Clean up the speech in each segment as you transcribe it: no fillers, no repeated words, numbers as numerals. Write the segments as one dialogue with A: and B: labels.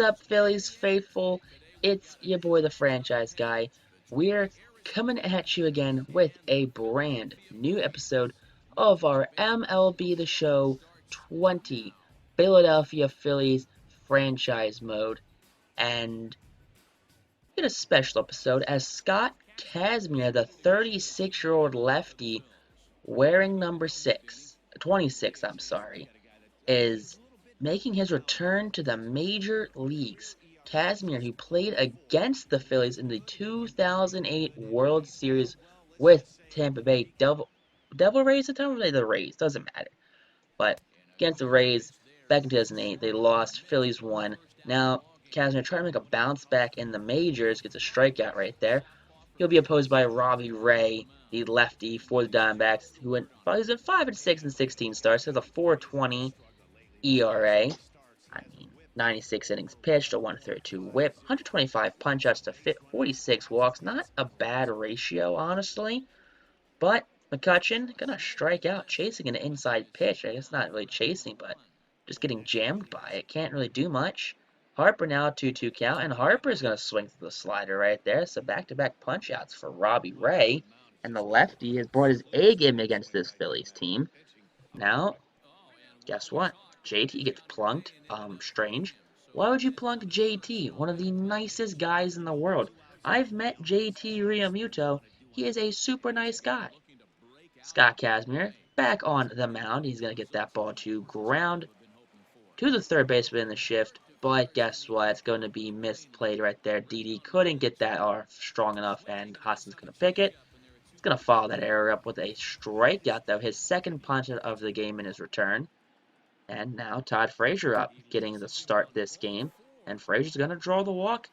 A: up, Phillies faithful? It's your boy, the franchise guy. We're coming at you again with a brand new episode of our MLB The Show 20 Philadelphia Phillies franchise mode. And we had a special episode as Scott Kazmir, the 36-year-old lefty wearing number 26, I'm sorry, is making his return to the major leagues. Kazmir, who played against the Phillies in the 2008 World Series with Tampa Bay Devil Rays, the Rays, doesn't matter. But against the Rays back in 2008, they lost. Phillies won. Now Kazmir trying to make a bounce back in the majors, gets a strikeout right there. He'll be opposed by Robbie Ray, the lefty for the Diamondbacks, who he's in 5-6 and 16 starts, has a 4.20 ERA. I mean, 96 innings pitched, a 132 whip, 125 punch-outs to 46 walks. Not a bad ratio, honestly. But McCutchen gonna strike out, chasing an inside pitch. I guess not really chasing, but just getting jammed by it. Can't really do much. Harper now 2-2 count, and Harper's gonna swing through the slider right there. So back-to-back punch-outs for Robbie Ray. And the lefty has brought his A game against this Phillies team. Now, guess what? JT gets plunked. Strange. Why would you plunk JT? One of the nicest guys in the world. I've met JT Realmuto. He is a super nice guy. Scott Kazmir back on the mound. He's going to get that ball to ground to the third baseman in the shift. But guess what? It's going to be misplayed right there. Didi couldn't get that R strong enough, and Hassan's going to pick it. He's going to follow that error up with a strikeout, though. His second punch of the game in his return. And now Todd Frazier up, getting the start this game. And Frazier's going to draw the walk.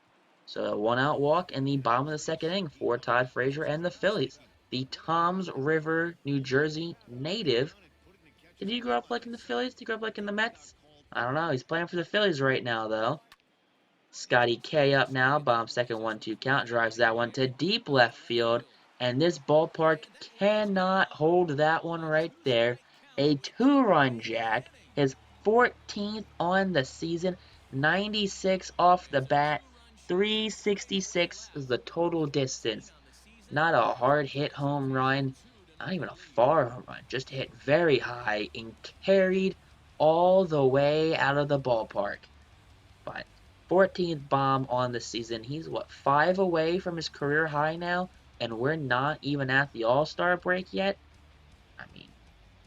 A: So a one-out walk in the bottom of the second inning for Todd Frazier and the Phillies. The Toms River, New Jersey native. Did he grow up like in the Phillies? Did he grow up like in the Mets? I don't know. He's playing for the Phillies right now, though. Scotty K up now. Bottom second 1-2 count. Drives that one to deep left field. And this ballpark cannot hold that one right there. A two-run jack. His 14th on the season. 96 off the bat. 366 is the total distance. Not a hard hit home run. Not even a far home run. Just hit very high and carried all the way out of the ballpark. But 14th bomb on the season. He's, what, 5 away from his career high now? And we're not even at the All-Star break yet? I mean,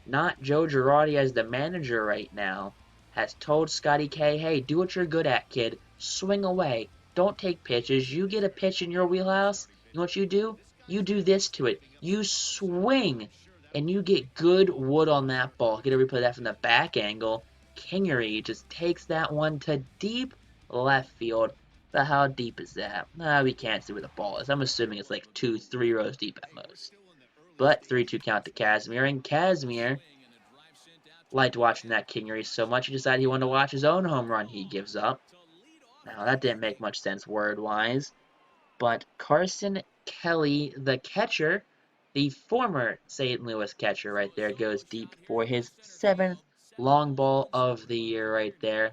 A: not Joe Girardi as the manager right now has told Scotty K, hey, do what you're good at, kid. Swing away. Don't take pitches. You get a pitch in your wheelhouse. You know what you do? You do this to it. You swing, and you get good wood on that ball. Get a replay of that from the back angle. Kingery just takes that one to deep left field. But how deep is that? We can't see where the ball is. I'm assuming it's like 2-3 rows deep at most. But 3-2 count to Kazmir, and Kazmir liked watching that Kingery so much he decided he wanted to watch his own home run he gives up. Now, that didn't make much sense word-wise, but Carson Kelly, the catcher, the former St. Louis catcher right there, goes deep for his 7th long ball of the year right there.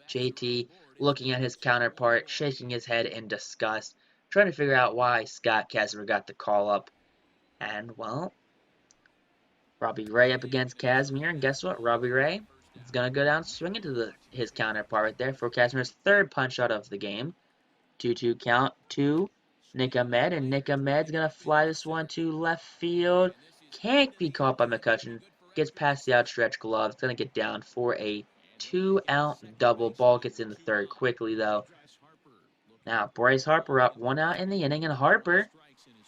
A: JT looking at his counterpart, shaking his head in disgust, trying to figure out why Scott Kazmir got the call up. And, well, Robbie Ray up against Kazmir, and guess what? Robbie Ray is going to go down swinging to his counterpart right there for Kazmir's third punch out of the game. 2-2 count to Nick Ahmed, and Nick Ahmed's going to fly this one to left field. Can't be caught by McCutchen. Gets past the outstretched glove. It's going to get down for a 2-out double. Ball gets in the third quickly, though. Now, Bryce Harper up 1 out in the inning, and Harper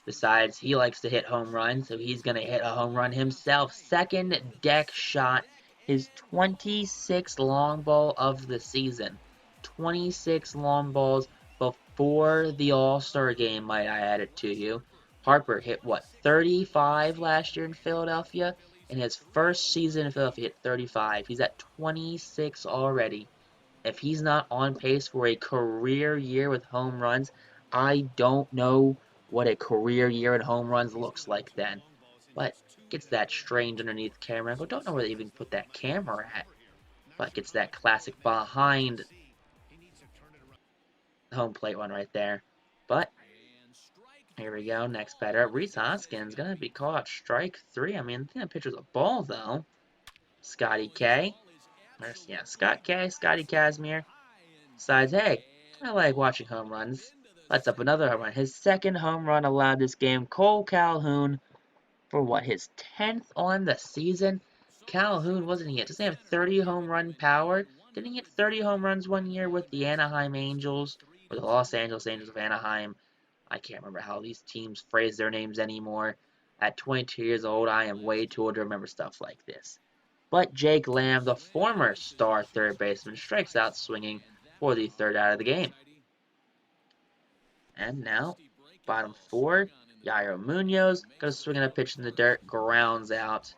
A: decides he likes to hit home runs, so he's going to hit a home run himself. Second deck shot, his 26th long ball of the season. 26 long balls before the All-Star game, might I add it to you. Harper hit, 35 last year in Philadelphia? In his first season in Philadelphia, hit 35. He's at 26 already. If he's not on pace for a career year with home runs, I don't know what a career year in home runs looks like then. But gets that strange underneath camera angle. Don't know where they even put that camera at. But gets that classic behind home plate one right there. But here we go. Next batter, Reese Hoskins gonna be caught strike three. I mean, I think that pitch was a ball though. Scotty K. Yeah, Scott K. Scotty Kazmir decides, hey, I like watching home runs. Let's up another home run. His second home run allowed this game. Cole Calhoun for what, his 10th on the season? Calhoun wasn't he? Doesn't he have 30 home run power? Didn't he hit 30 home runs one year with the Anaheim Angels or the Los Angeles Angels of Anaheim? I can't remember how these teams phrase their names anymore. At 22 years old, I am way too old to remember stuff like this. But Jake Lamb, the former star third baseman, strikes out swinging for the third out of the game. And now, bottom four, Yairo Munoz goes swinging a pitch in the dirt, grounds out.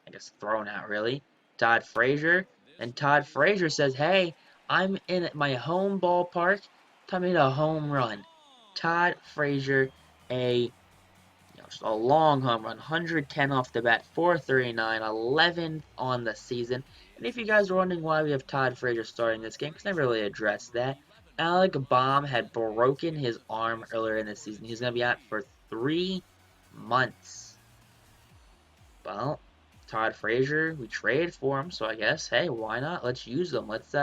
A: I guess thrown out, really. Todd Frazier. And Todd Frazier says, hey, I'm in at my home ballpark. Time to hit a home run. Todd Frazier, just a long home run, 110 off the bat, 439, 11th on the season. And if you guys are wondering why we have Todd Frazier starting this game, because I never really addressed that, Alec Baum had broken his arm earlier in the season. He's going to be out for 3 months. Well, Todd Frazier, we traded for him, so I guess, hey, why not? Let's use them. Let's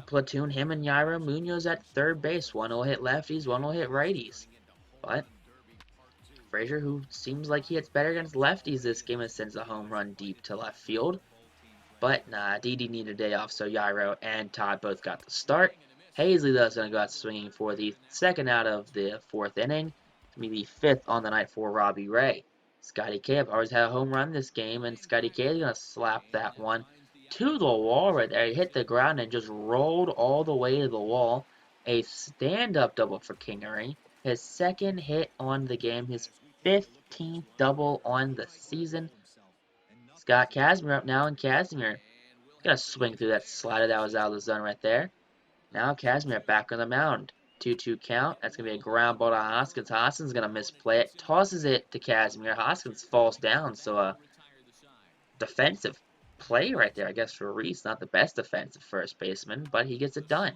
A: platoon him and Yairo Munoz at third base. One will hit lefties, one will hit righties. But Frazier, who seems like he hits better against lefties this game, and sends a home run deep to left field. But nah, Didi needed a day off, so Yairo and Todd both got the start. Hazley, though, is going to go out swinging for the second out of the fourth inning. To be the fifth on the night for Robbie Ray. Scotty K always had a home run this game, and Scotty K is going to slap that one to the wall right there. He hit the ground and just rolled all the way to the wall. A stand-up double for Kingery. His second hit on the game, his 15th double on the season. Scott Kazmir up now, and Kazmir gonna swing through that slider that was out of the zone right there. Now Kazmir back on the mound. 2-2 count. That's gonna be a ground ball to Hoskins. Hoskins gonna misplay it. Tosses it to Kazmir. Hoskins falls down. So a defensive play right there, I guess, for Reese. Not the best defensive first baseman, but he gets it done.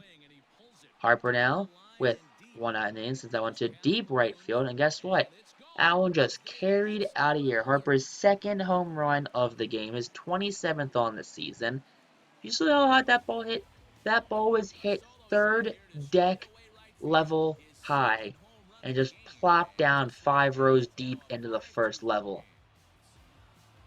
A: Harper now with one out inning since that went to deep right field. And guess what? That one just carried out of here. Harper's second home run of the game, his 27th on the season. You saw how hard that ball hit? That ball was hit third deck level high and just plopped down 5 rows deep into the first level.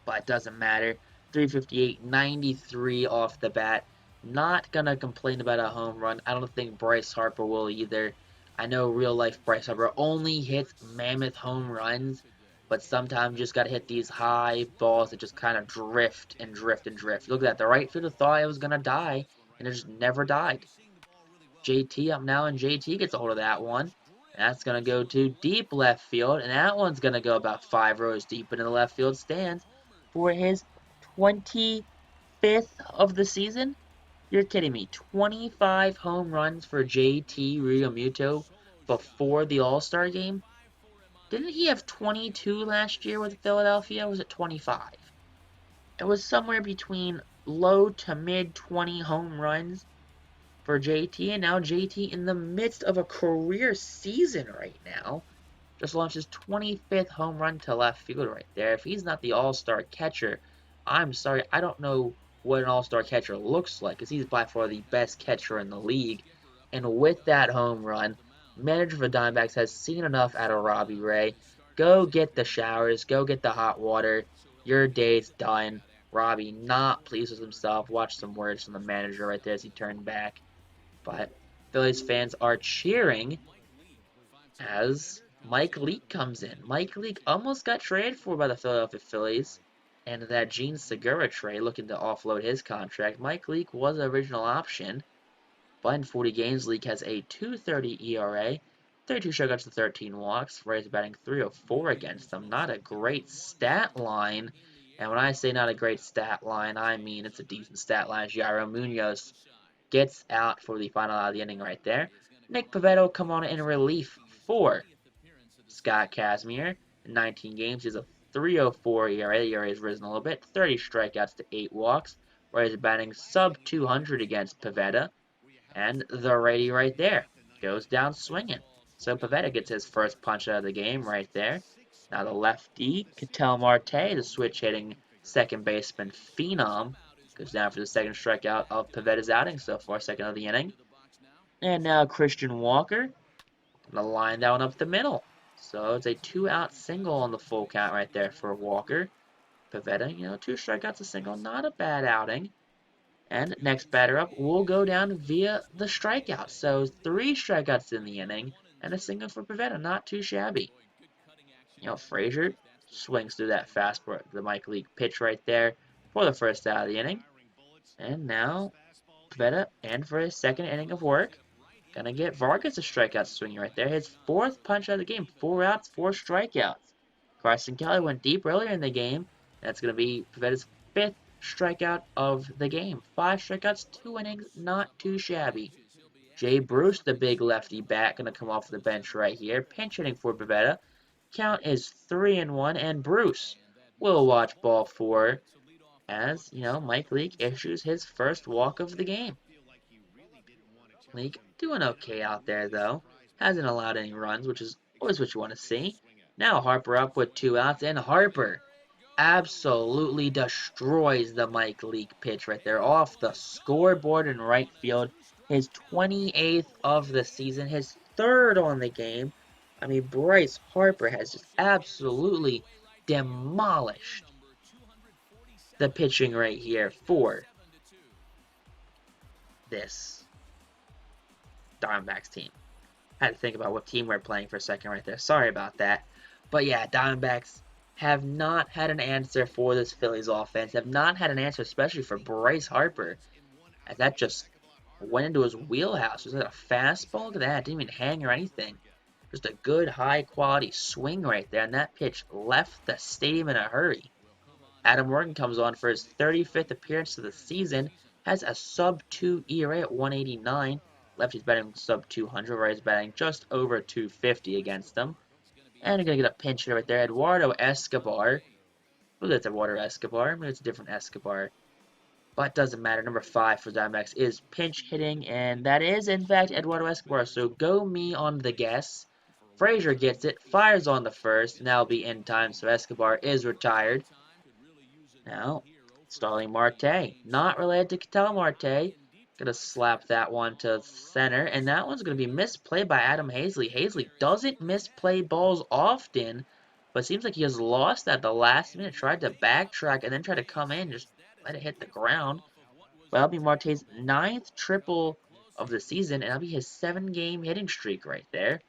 A: But it doesn't matter. 358, 93 off the bat. Not gonna complain about a home run. I don't think Bryce Harper will either. I know real life Bryce Harper only hits mammoth home runs, but sometimes you just gotta hit these high balls that just kind of drift and drift and drift. Look at that. The right fielder thought it was gonna die, and it just never died. JT up now, and JT gets a hold of that one. That's gonna go to deep left field, and that one's gonna go about 5 rows deep into the left field stands for his 25th of the season. You're kidding me. 25 home runs for JT Realmuto before the All-Star game? Didn't he have 22 last year with Philadelphia? Or was it 25? It was somewhere between low to mid 20 home runs for JT, and now JT in the midst of a career season right now just launched his 25th home run to left field right there. If he's not the all-star catcher, I'm sorry, I don't know what an all-star catcher looks like, because he's by far the best catcher in the league. And with that home run, manager for the Diamondbacks has seen enough out of Robbie Ray. Go get the showers, go get the hot water. Your day's done. Robbie not pleased with himself. Watch some words from the manager right there as he turned back. But Phillies fans are cheering as Mike Leake comes in. Mike Leake almost got traded for by the Philadelphia Phillies. And that Gene Segura trade looking to offload his contract. Mike Leake was the original option. But in 40 games, Leake has a 2.30 ERA, 32 strikeouts to 13 walks. Rays batting 304 against them. Not a great stat line. And when I say not a great stat line, I mean it's a decent stat line. Yairo Munoz gets out for the final out of the inning right there. Nick Pivetta come on in relief for Scott Kazmir. In 19 games, he's a 3.04 ERA. The ERA has risen a little bit. 30 strikeouts to 8 walks. Rays are batting sub 200 against Pivetta. And the righty right there goes down swinging. So Pivetta gets his first punch out of the game right there. Now the lefty, Ketel Marte, the switch hitting second baseman phenom, goes down for the second strikeout of Pivetta's outing so far, second of the inning. And now Christian Walker gonna line that one up the middle. So it's a 2-out single on the full count right there for Walker. Pivetta, 2 strikeouts, a single, not a bad outing. And next batter up will go down via the strikeout. So 3 strikeouts in the inning and a single for Pivetta. Not too shabby. Frazier swings through that fastball, the Mike Leake pitch right there for the first out of the inning. And now Pivetta, and for his second inning of work, gonna get Vargas a strikeout swinging right there. His fourth punch of the game. 4 outs, 4 strikeouts. Carson Kelly went deep earlier in the game. That's gonna be Pivetta's fifth strikeout of the game. 5 strikeouts, 2 innings, not too shabby. Jay Bruce, the big lefty bat, gonna come off the bench right here, pinch hitting for Pivetta. Count is 3-1, and Bruce will watch ball 4 as Mike Leake issues his first walk of the game. Leake doing okay out there though, hasn't allowed any runs, which is always what you want to see. Now Harper up with 2 outs, and Harper absolutely destroys the Mike Leake pitch right there off the scoreboard in right field. His 28th of the season, his third on the game. I mean, Bryce Harper has just absolutely demolished the pitching right here for this Diamondbacks team. Had to think about what team we're playing for a second right there. Sorry about that. But yeah, Diamondbacks have not had an answer for this Phillies offense. Have not had an answer, especially for Bryce Harper. And that just went into his wheelhouse. Was that a fastball? Look at that. Didn't even hang or anything. Just a good, high-quality swing right there. And that pitch left the stadium in a hurry. Adam Morgan comes on for his 35th appearance of the season. Has a sub-2 ERA at 189. Lefty's batting sub-200, righty's batting just over 250 against them. And you're going to get a pinch hitter right there, Eduardo Escobar. Well, that's Eduardo Escobar. Maybe it's a different Escobar. But doesn't matter. Number 5 for Diamondbacks is pinch hitting, and that is, in fact, Eduardo Escobar. So go me on the guess. Frazier gets it, fires on the first, and that'll be in time, so Escobar is retired. Now, Starling Marte, not related to Ketel Marte. Gonna slap that one to center, and that one's gonna be misplayed by Adam Hazley. Hazley doesn't misplay balls often, but seems like he has lost at the last minute. Tried to backtrack and then tried to come in, just let it hit the ground. Well, that'll be Marte's 9th triple of the season, and that'll be his 7-game hitting streak right there.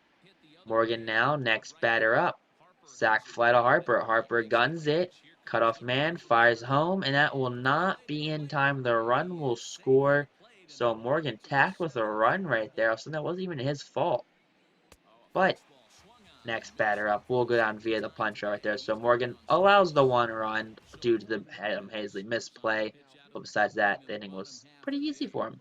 A: Morgan now, next batter up. Sac fly to Harper. Harper guns it. Cutoff man fires home, and that will not be in time. The run will score. So Morgan tacked with a run right there. So that wasn't even his fault. But next batter up will go down via the punch right there. So Morgan allows the 1 run due to the Adam Hazley misplay. But besides that, the inning was pretty easy for him.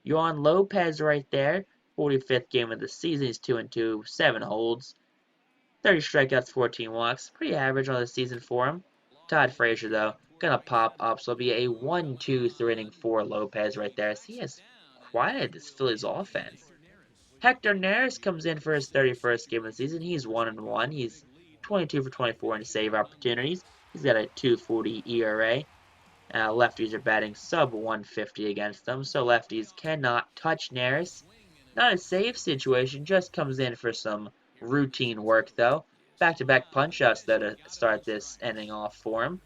A: Yohan Lopez right there. 45th game of the season. He's 2-2, 7 holds. 30 strikeouts, 14 walks. Pretty average on the season for him. Todd Frazier, though, gonna pop up. So it'll be a 1-2-3 inning for Lopez right there. As he has quieted this Phillies offense. Hector Neris comes in for his 31st game of the season. He's 1-1. He's 22 for 24 in save opportunities. He's got a 2.40 ERA. Lefties are batting sub 150 against them, so lefties cannot touch Neris. Not a safe situation, just comes in for some routine work though. Back-to-back punch-outs though to start this inning off for him.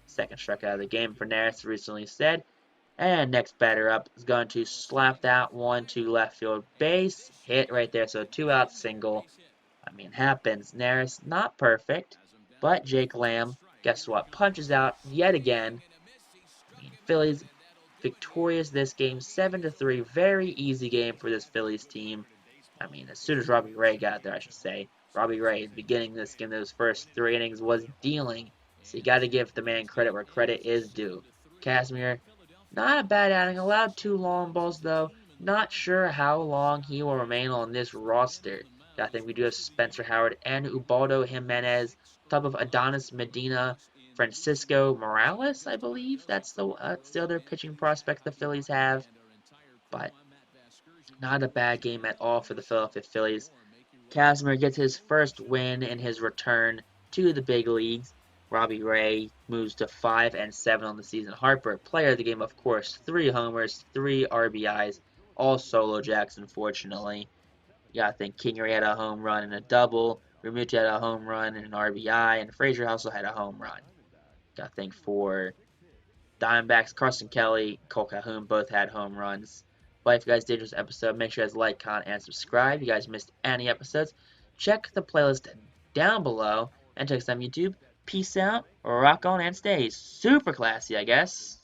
A: Second strikeout of the game for Neris, recently said. And next batter up is going to slap that one to left field base. Hit right there, so 2-out single. I mean, happens. Neris, not perfect, but Jake Lamb, guess what, punches out yet again. I mean, Phillies victorious this game, 7-3. Very easy game for this Phillies team. I mean, as soon as Robbie Ray got there, I should say. Robbie Ray, at the beginning of this game, those first 3 innings, was dealing. So you got to give the man credit where credit is due. Kazmir, not a bad outing. Allowed 2 long balls, though. Not sure how long he will remain on this roster. I think we do have Spencer Howard and Ubaldo Jimenez, top of Adonis Medina, Francisco Morales, I believe. That's the other pitching prospect the Phillies have. But Not a bad game at all for the Philadelphia Phillies. Kazmir gets his first win in his return to the big leagues. Robbie Ray moves to 5-7 on the season. Harper, player of the game, of course, 3 homers, 3 RBIs, all solo jacks, unfortunately. You gotta think Kingery had a home run and a double, Remucha had a home run and an RBI, and Frazier also had a home run. Gotta think for Diamondbacks, Carson Kelly, Cole Calhoun both had home runs. But if you guys did this episode, make sure you guys like, comment, and subscribe. If you guys missed any episodes, check the playlist down below and check us on YouTube. Peace out, rock on, and stay super classy, I guess.